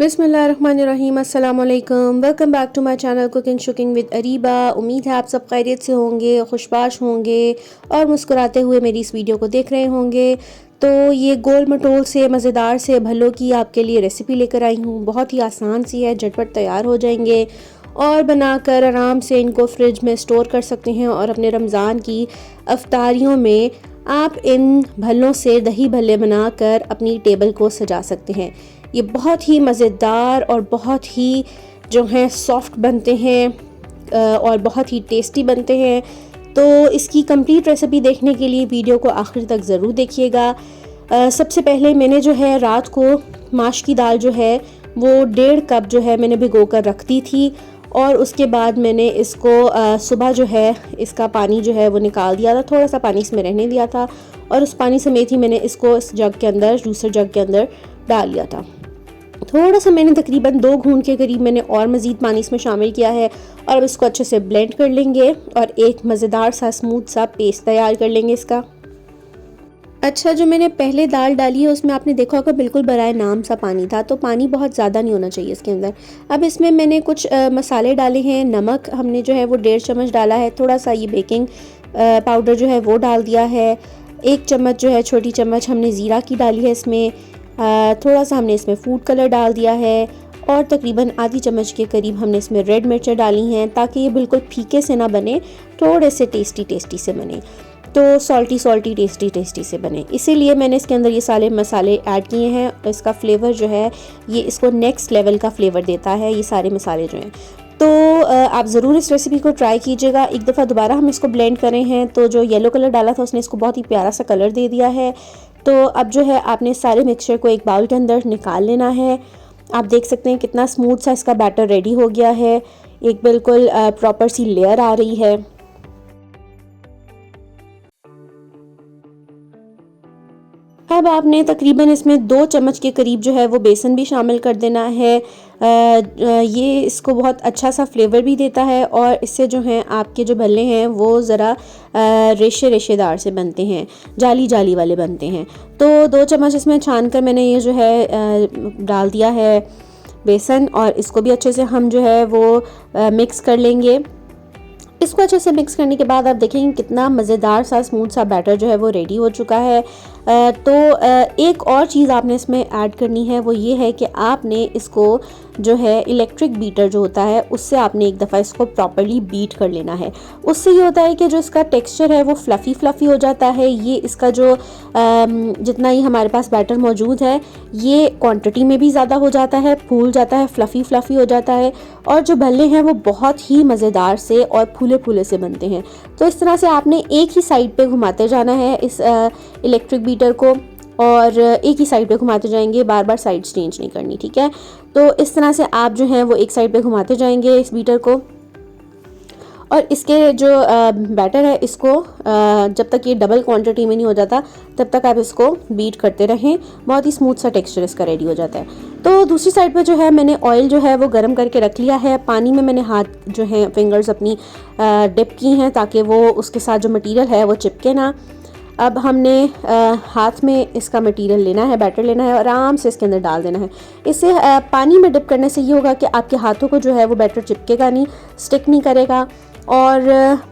बिस्मिल्लाहिर्रहमानिर्रहीम, अस्सलाम वालेकुम। Welcome back to my channel cooking शुकिंग विद अरीबा। उम्मीद है आप सब खैरियत से होंगे, खुशबाश होंगे और मुस्कुराते हुए मेरी इस वीडियो को देख रहे होंगे। तो ये गोल मटोल से मज़ेदार से भल्लों की आपके लिए रेसिपी लेकर आई हूँ। बहुत ही आसान सी है, झटपट तैयार हो जाएंगे और बनाकर आराम से इनको फ्रिज में स्टोर कर सकते हैं और अपने रमज़ान की अफ्तारियों में आप इन भल्लों से दही भल्ले बनाकर अपनी टेबल को सजा सकते हैं। ये बहुत ही मज़ेदार और बहुत ही जो हैं सॉफ्ट बनते हैं और बहुत ही टेस्टी बनते हैं। तो इसकी कंप्लीट रेसिपी देखने के लिए वीडियो को आखिर तक ज़रूर देखिएगा। सबसे पहले मैंने जो है रात को माश की दाल जो है वो 1.5 कप जो है मैंने भिगो कर रख दी थी और उसके बाद मैंने इसको सुबह जो है इसका पानी जो है वो निकाल दिया था, थोड़ा सा पानी इसमें रहने दिया था और उस पानी समेत ही मैंने इसको इस जग के अंदर, जूसर जग के अंदर डाल लिया था। थोड़ा सा मैंने तकरीबन 2 घूंट के करीब मैंने और मज़ीद पानी इसमें शामिल किया है और अब इसको अच्छे से ब्लेंड कर लेंगे और एक मज़ेदार सा स्मूथ सा पेस्ट तैयार कर लेंगे इसका। अच्छा, जो मैंने पहले दाल डाली है उसमें आपने देखा होगा बिल्कुल बराए नाम सा पानी था, तो पानी बहुत ज़्यादा नहीं होना चाहिए इसके अंदर। अब इसमें मैंने कुछ मसाले डाले हैं। नमक हमने जो है वो 1.5 चम्मच डाला है। थोड़ा सा ये बेकिंग पाउडर जो है वो डाल दिया है। 1 चम्मच जो है, छोटी चम्मच हमने ज़ीरा की डाली है इसमें। थोड़ा सा हमने इसमें फूड कलर डाल दिया है और तकरीबन आधी चम्मच के करीब हमने इसमें रेड मिर्चें डाली हैं ताकि ये बिल्कुल फीके से ना बने, थोड़े से टेस्टी टेस्टी से बने, तो सॉल्टी सॉल्टी टेस्टी टेस्टी से बने। इसीलिए मैंने इसके अंदर ये सारे मसाले ऐड किए हैं। इसका फ्लेवर जो है ये इसको नेक्स्ट लेवल का फ्लेवर देता है, ये सारे मसाले जो हैं। तो आप ज़रूर इस रेसिपी को ट्राई कीजिएगा। एक दफ़ा दोबारा हम इसको ब्लेंड करें हैं तो जो येलो कलर डाला था उसने इसको बहुत ही प्यारा सा कलर दे दिया है। तो अब जो है आपने सारे मिक्सचर को एक बाउल के अंदर निकाल लेना है। आप देख सकते हैं कितना स्मूथ सा इसका बैटर रेडी हो गया है, एक बिल्कुल प्रॉपर सी लेयर आ रही है। अब आपने तकरीबन इसमें 2 चम्मच के करीब जो है वो बेसन भी शामिल कर देना है। ये इसको बहुत अच्छा सा फ्लेवर भी देता है और इससे जो हैं आपके जो भल्ले हैं वो ज़रा रेशे रेशेदार से बनते हैं, जाली जाली वाले बनते हैं। तो 2 चम्मच इसमें छान कर मैंने ये जो है डाल दिया है बेसन और इसको भी अच्छे से हम जो है वो मिक्स कर लेंगे। इसको अच्छे से मिक्स करने के बाद आप देखेंगे कितना मज़ेदार सा स्मूथ सा बैटर जो है वो रेडी हो चुका है। तो एक और चीज़ आपने इसमें ऐड करनी है, वो ये है कि आपने इसको जो है इलेक्ट्रिक बीटर जो होता है उससे आपने एक दफ़ा इसको प्रॉपर्ली बीट कर लेना है। उससे ये होता है कि जो इसका टेक्सचर है वो फ्लफ़ी फ्लफ़ी हो जाता है। ये इसका जो जितना ही हमारे पास बैटर मौजूद है ये क्वांटिटी में भी ज़्यादा हो जाता है, फूल जाता है, फ्लफ़ी फ्लफ़ी हो जाता है और जो भल्ले हैं वो बहुत ही मज़ेदार से और फूले फूले से बनते हैं। तो इस तरह से आपने एक ही साइड पे घुमाते जाना है इस इलेक्ट्रिक बीटर को और एक ही साइड पे घुमाते जाएंगे, बार बार साइड चेंज नहीं करनी, ठीक है। तो इस तरह से आप जो हैं वो एक साइड पे घुमाते जाएंगे इस बीटर को और इसके जो बैटर है इसको जब तक ये डबल क्वांटिटी में नहीं हो जाता तब तक आप इसको बीट करते रहें। बहुत ही स्मूथ सा टेक्सचर इसका रेडी हो जाता है। तो दूसरी साइड पे जो है मैंने ऑयल जो है वो गर्म करके रख लिया है। पानी में मैंने हाथ जो है फिंगर्स अपनी डिप की हैं ताकि वो उसके साथ जो मटीरियल है वो चिपके ना। अब हमने हाथ में इसका मटेरियल लेना है, बैटर लेना है और आराम से इसके अंदर डाल देना है। इससे पानी में डिप करने से ये होगा कि आपके हाथों को जो है वो बैटर चिपकेगा नहीं, स्टिक नहीं करेगा और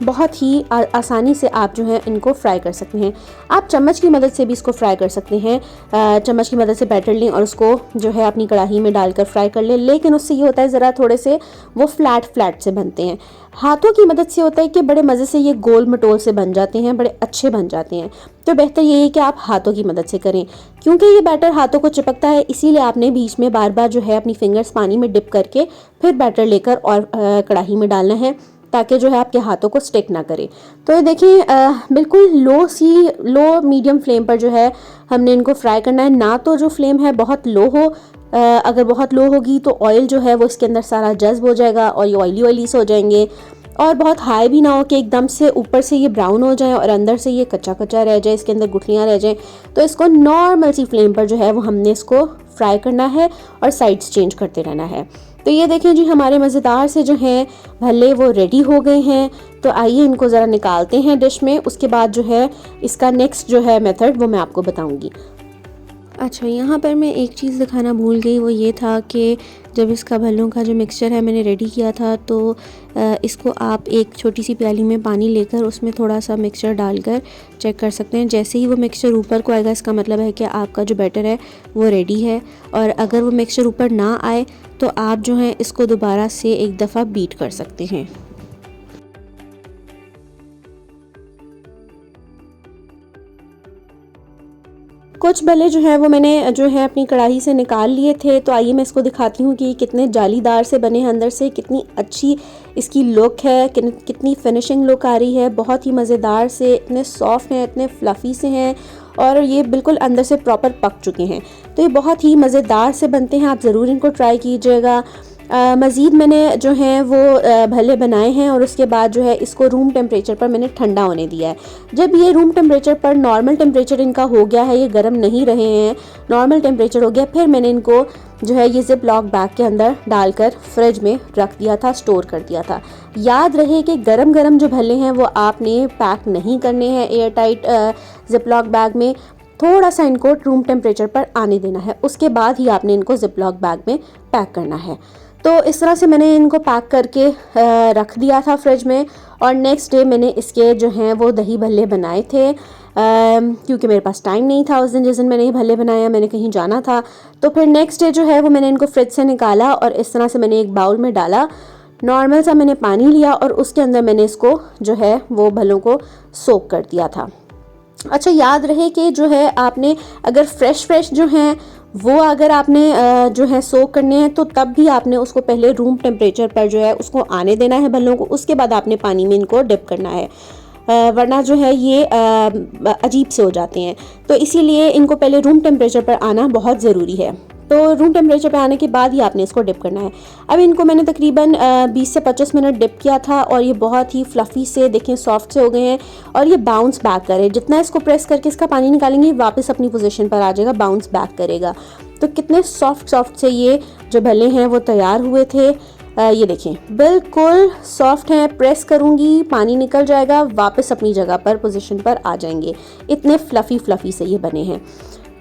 बहुत ही आसानी से आप जो है इनको फ्राई कर सकते हैं। आप चम्मच की मदद से भी इसको फ्राई कर सकते हैं। चम्मच की मदद से बैटर लें और उसको जो है अपनी कढ़ाई में डालकर फ्राई कर लें, लेकिन उससे ये होता है ज़रा थोड़े से वो फ्लैट फ्लैट से बनते हैं। हाथों की मदद से होता है कि बड़े मज़े से ये गोल मटोल से बन जाते हैं, बड़े अच्छे बन जाते हैं। तो बेहतर यही है कि आप हाथों की मदद से करें, क्योंकि ये बैटर हाथों को चिपकता है, इसीलिए आपने बीच में बार बार जो है अपनी फिंगर्स पानी में डिप करके फिर बैटर लेकर और कढ़ाई में डालना है ताकि जो है आपके हाथों को स्टिक ना करे। तो ये देखिए बिल्कुल लो मीडियम फ्लेम पर जो है हमने इनको फ्राई करना है। ना तो जो फ्लेम है बहुत लो हो, अगर बहुत लो होगी तो ऑयल जो है वो इसके अंदर सारा जज्ब हो जाएगा और ये ऑयली ऑयली से हो जाएंगे, और बहुत हाई भी ना हो कि एकदम से ऊपर से ये ब्राउन हो जाए और अंदर से ये कच्चा कच्चा रह जाए, इसके अंदर गुठलियाँ रह जाएं। तो इसको नॉर्मल सी फ्लेम पर जो है वो हमने इसको फ्राई करना है और साइड्स चेंज करते रहना है। तो ये देखें जी हमारे मज़ेदार से जो हैं भल्ले वो रेडी हो गए हैं। तो आइए इनको ज़रा निकालते हैं डिश में। उसके बाद जो है इसका नेक्स्ट जो है मेथड वो मैं आपको बताऊंगी। अच्छा, यहाँ पर मैं एक चीज़ दिखाना भूल गई, वो ये था कि जब इसका भल्लों का जो मिक्सचर है मैंने रेडी किया था, तो इसको आप एक छोटी सी प्याली में पानी लेकर उसमें थोड़ा सा मिक्सचर डालकर चेक कर सकते हैं। जैसे ही वो मिक्सचर ऊपर को आएगा, इसका मतलब है कि आपका जो बैटर है वो रेडी है। और अगर वो मिक्सचर ऊपर ना आए तो आप जो है इसको दोबारा से एक दफ़ा बीट कर सकते हैं। कुछ भल्ले जो है वो मैंने जो है अपनी कढ़ाई से निकाल लिए थे, तो आइए मैं इसको दिखाती हूँ कि कितने जालीदार से बने हैं अंदर से, कितनी अच्छी इसकी लुक है, कितनी फिनिशिंग लुक आ रही है। बहुत ही मज़ेदार से, इतने सॉफ्ट हैं, इतने फ्लफ़ी से हैं और ये बिल्कुल अंदर से प्रॉपर पक चुके हैं। तो ये बहुत ही मज़ेदार से बनते हैं, आप ज़रूर इनको ट्राई कीजिएगा। मज़ीद मैंने जो है वो भल्ले बनाए हैं और उसके बाद जो है इसको रूम टेम्परेचर पर मैंने ठंडा होने दिया है। जब ये रूम टेम्परेचर पर, नॉर्मल टेम्परेचर इनका हो गया है, ये गर्म नहीं रहे हैं, नॉर्मल टेम्परेचर हो गया, फिर मैंने इनको जो है ये ज़िप लॉक बैग के अंदर डालकर फ्रिज में रख दिया था, स्टोर कर दिया था। याद रहे कि गरम गरम जो भल्ले हैं वो आपने पैक नहीं करने हैं air tight zip lock bag में, थोड़ा सा इनको रूम टेम्परेचर पर आने देना है, उसके बाद ही आपने इनको ज़िप लॉक बैग में पैक करना है। तो इस तरह से मैंने इनको पैक करके रख दिया था फ्रिज में। और नेक्स्ट डे मैंने इसके जो हैं वो दही भल्ले बनाए थे, क्योंकि मेरे पास टाइम नहीं था उस दिन, जिस दिन मैंने ये भल्ले बनाया, मैंने कहीं जाना था। तो फिर नेक्स्ट डे जो है वो मैंने इनको फ्रिज से निकाला और इस तरह से मैंने एक बाउल में डाला, नॉर्मल सा मैंने पानी लिया और उसके अंदर मैंने इसको जो है वो भल्लों को सोक कर दिया था। अच्छा, याद रहे कि जो है आपने अगर फ्रेश जो हैं वो अगर आपने जो है सोक करने हैं, तो तब भी आपने उसको पहले रूम टेम्परेचर पर जो है उसको आने देना है भल्लों को, उसके बाद आपने पानी में इनको डिप करना है, वरना जो है ये अजीब से हो जाते हैं। तो इसीलिए इनको पहले रूम टेम्परेचर पर आना बहुत ज़रूरी है। तो रूम टेम्परेचर पे आने के बाद ही आपने इसको डिप करना है। अब इनको मैंने तकरीबन 20 से 25 मिनट डिप किया था और ये बहुत ही फ्लफ़ी से, देखें, सॉफ्ट से हो गए हैं और ये बाउंस बैक करे। जितना इसको प्रेस करके इसका पानी निकालेंगे, वापस अपनी पोजीशन पर आ जाएगा, बाउंस बैक करेगा। तो कितने सॉफ्ट से ये जो भल्ले हैं वो तैयार हुए थे। ये देखें, बिल्कुल सॉफ्ट हैं, प्रेस करूँगी पानी निकल जाएगा, वापस अपनी जगह पर, पोजीशन पर आ जाएंगे। इतने फ्लफ़ी से ये बने हैं।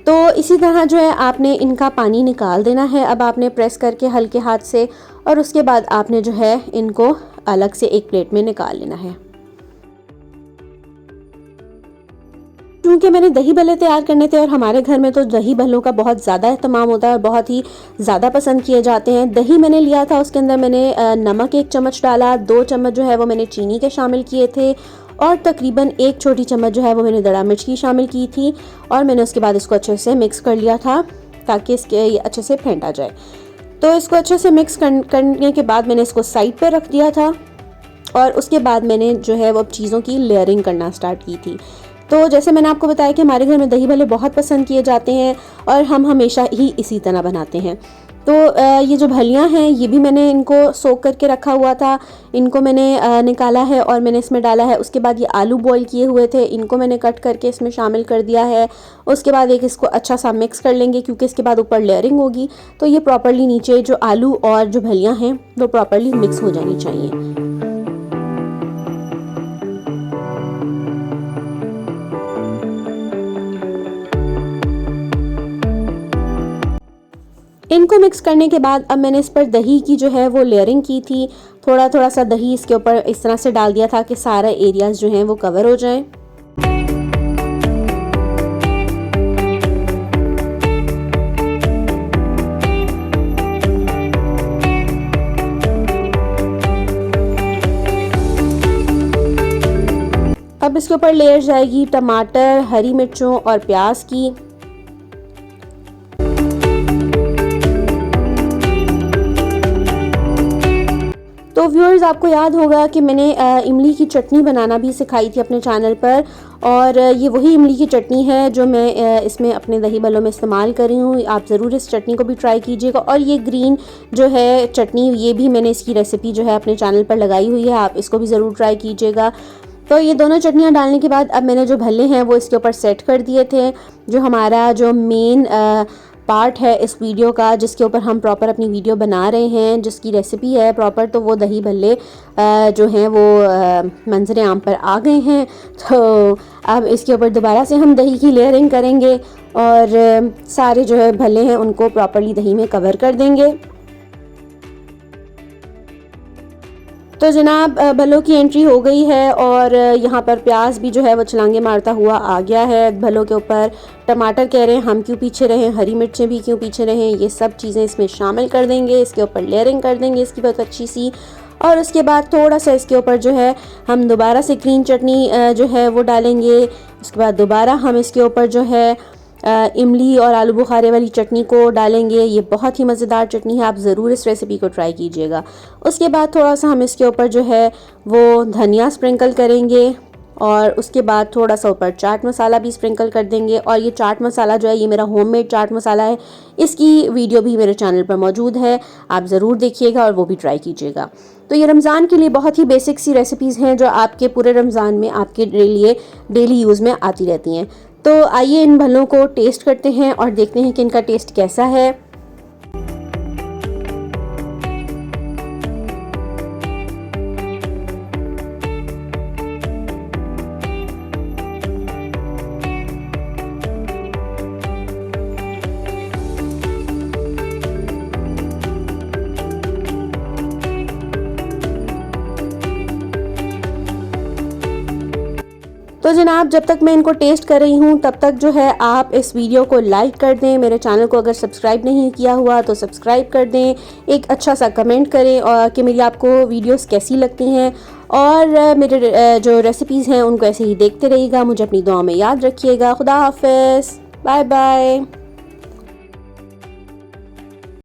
तो इसी तरह जो है आपने इनका पानी निकाल देना है। अब आपने प्रेस करके हल्के हाथ से, और उसके बाद आपने जो है इनको अलग से एक प्लेट में निकाल लेना है। क्योंकि मैंने दही भल्ले तैयार करने थे और हमारे घर में तो दही भल्लों का बहुत ज़्यादा इस्तेमाल होता है और बहुत ही ज़्यादा पसंद किए जाते हैं। दही मैंने लिया था, उसके अंदर मैंने नमक 1 चम्मच डाला, 2 चम्मच जो है वो मैंने चीनी के शामिल किए थे और तकरीबन 1 छोटी चम्मच जो है वो मैंने दड़ा मिर्च की शामिल की थी। और मैंने उसके बाद इसको अच्छे से मिक्स कर लिया था ताकि इसके ये अच्छे से फेंट आ जाए। तो इसको अच्छे से मिक्स करने के बाद मैंने इसको साइड पर रख दिया था और उसके बाद मैंने जो है वो चीज़ों की लेयरिंग करना स्टार्ट की थी। तो जैसे मैंने आपको बताया कि हमारे घर में दही भल्ले बहुत पसंद किए जाते हैं और हम हमेशा ही इसी तरह बनाते हैं। तो ये जो भलियाँ हैं ये भी मैंने इनको सोक करके रखा हुआ था, इनको मैंने निकाला है और मैंने इसमें डाला है। उसके बाद ये आलू बॉईल किए हुए थे, इनको मैंने कट करके इसमें शामिल कर दिया है। उसके बाद एक इसको अच्छा सा मिक्स कर लेंगे, क्योंकि इसके बाद ऊपर लेयरिंग होगी, तो ये प्रॉपरली नीचे जो आलू और जो भलियाँ हैं वो प्रॉपरली मिक्स हो जानी चाहिए। इनको मिक्स करने के बाद अब मैंने इस पर दही की जो है वो लेयरिंग की थी। थोड़ा सा दही इसके ऊपर इस तरह से डाल दिया था कि सारे एरियाज़ जो हैं वो कवर हो जाएं। अब इसके ऊपर लेयर जाएगी टमाटर, हरी मिर्चों और प्याज की। तो व्यूअर्स, आपको याद होगा कि मैंने इमली की चटनी बनाना भी सिखाई थी अपने चैनल पर, और ये वही इमली की चटनी है जो मैं इसमें अपने दही भल्लों में इस्तेमाल कर रही हूँ। आप ज़रूर इस चटनी को भी ट्राई कीजिएगा। और ये ग्रीन जो है चटनी, ये भी मैंने इसकी रेसिपी जो है अपने चैनल पर लगाई हुई है, आप इसको भी ज़रूर ट्राई कीजिएगा। तो ये दोनों चटनियाँ डालने के बाद अब मैंने जो भल्ले हैं वो इसके ऊपर सेट कर दिए थे। जो हमारा जो मेन पार्ट है इस वीडियो का, जिसके ऊपर हम प्रॉपर अपनी वीडियो बना रहे हैं, जिसकी रेसिपी है प्रॉपर, तो वो दही भल्ले जो हैं वो मंजर आम पर आ गए हैं। तो अब इसके ऊपर दोबारा से हम दही की लेयरिंग करेंगे और सारे जो है भल्ले हैं उनको प्रॉपरली दही में कवर कर देंगे। तो जनाब भल्लों की एंट्री हो गई है और यहाँ पर प्याज भी जो है वो छलांगे मारता हुआ आ गया है भल्लों के ऊपर। टमाटर कह रहे हैं हम क्यों पीछे रहें, हरी मिर्चें भी क्यों पीछे रहें, ये सब चीज़ें इसमें शामिल कर देंगे, इसके ऊपर लेयरिंग कर देंगे इसकी बहुत अच्छी सी। और उसके बाद थोड़ा सा इसके ऊपर जो है हम दोबारा से ग्रीन चटनी जो है वो डालेंगे। उसके बाद दोबारा हम इसके ऊपर जो है इमली और आलू बुखारे वाली चटनी को डालेंगे। ये बहुत ही मज़ेदार चटनी है, आप ज़रूर इस रेसिपी को ट्राई कीजिएगा। उसके बाद थोड़ा सा हम इसके ऊपर जो है वो धनिया स्प्रिंकल करेंगे और उसके बाद थोड़ा सा ऊपर चाट मसाला भी स्प्रिंकल कर देंगे। और ये चाट मसाला जो है ये मेरा होममेड चाट मसाला है, इसकी वीडियो भी मेरे चैनल पर मौजूद है, आप ज़रूर देखिएगा और वो भी ट्राई कीजिएगा। तो ये रमज़ान के लिए बहुत ही बेसिक सी रेसिपीज़ हैं जो आपके पूरे रमज़ान में आपके लिए डेली यूज़ में आती रहती हैं। तो आइए इन भल्लों को टेस्ट करते हैं और देखते हैं कि इनका टेस्ट कैसा है। तो जनाब जब तक मैं इनको टेस्ट कर रही हूँ तब तक जो है आप इस वीडियो को लाइक कर दें, मेरे चैनल को अगर सब्सक्राइब नहीं किया हुआ तो सब्सक्राइब कर दें, एक अच्छा सा कमेंट करें और कि मेरी आपको वीडियोस कैसी लगती हैं और मेरे जो रेसिपीज़ हैं उनको ऐसे ही देखते रहिएगा। मुझे अपनी दुआ में याद रखिएगा। खुदा हाफिज़, बाय बाय।